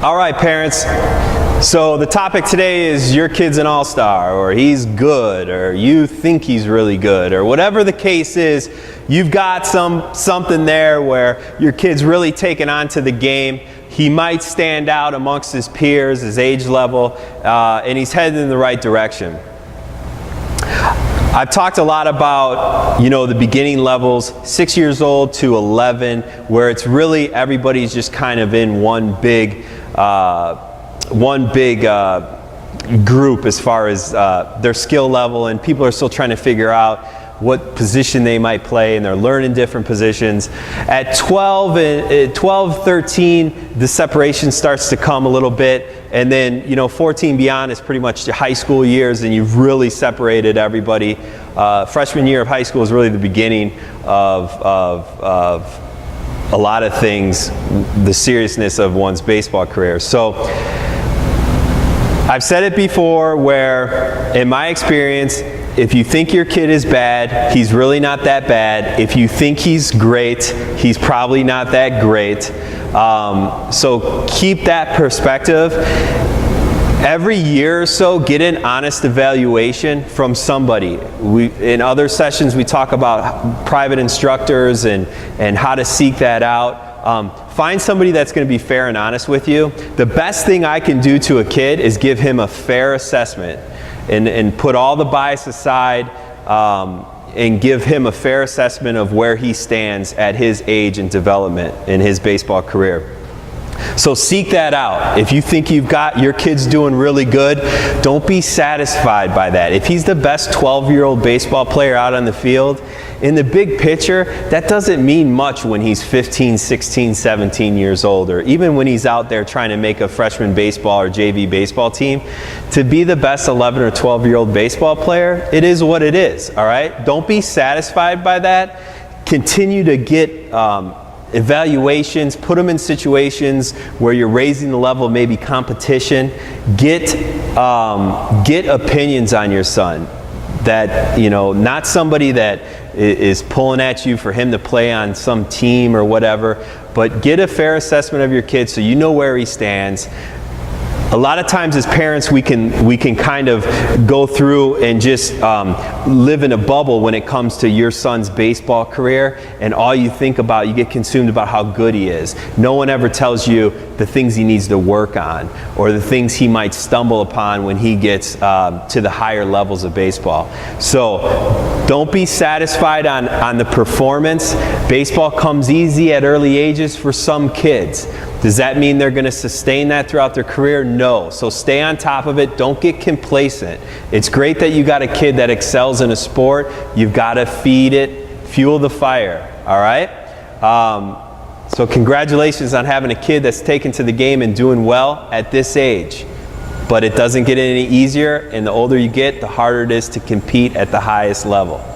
All right, parents. So the topic today is your kid's an all-star, or he's good, or you think he's really good, or whatever the case is. You've got something there where your kid's really taken on to the game. He might stand out amongst his peers, his age level, and he's heading in the right direction. I've talked a lot about, the beginning levels, 6 years old to 11, where it's really everybody's just kind of in one big group as far as their skill level, and people are still trying to figure out what position they might play, and they're learning different positions. At 12, 13, the separation starts to come a little bit, and then 14 beyond is pretty much the high school years, and you've really separated everybody. Freshman year of high school is really the beginning of a lot of things, the seriousness of one's baseball career. So I've said it before, where in my experience, if you think your kid is bad, he's really not that bad. If you think he's great, he's probably not that great. So keep that perspective. Every year or so, get an honest evaluation from somebody. In other sessions, we talk about private instructors and how to seek that out. Find somebody that's going to be fair and honest with you. The best thing I can do to a kid is give him a fair assessment and put all the bias aside and give him a fair assessment of where he stands at his age and development in his baseball career. So seek that out. If you think you've got your kid's doing really good, don't be satisfied by that. If he's the best 12-year-old baseball player out on the field, in the big picture, that doesn't mean much when he's 15, 16, 17 years old, or even when he's out there trying to make a freshman baseball or JV baseball team. To be the best 11 or 12-year-old baseball player, it is what it is, all right? Don't be satisfied by that. Continue to get evaluations, put them in situations where you're raising the level of maybe competition. Get opinions on your son. That, not somebody that is pulling at you for him to play on some team or whatever, but get a fair assessment of your kid so you know where he stands. A lot of times as parents, we can kind of go through and just live in a bubble when it comes to your son's baseball career, and all you think about, you get consumed about how good he is. No one ever tells you the things he needs to work on, or the things he might stumble upon when he gets to the higher levels of baseball. So don't be satisfied on the performance. Baseball comes easy at early ages for some kids. Does that mean they're going to sustain that throughout their career? No. So stay on top of it. Don't get complacent. It's great that you got a kid that excels in a sport. You've got to feed it, fuel the fire. All right? So congratulations on having a kid that's taken to the game and doing well at this age. But it doesn't get any easier, and the older you get, the harder it is to compete at the highest level.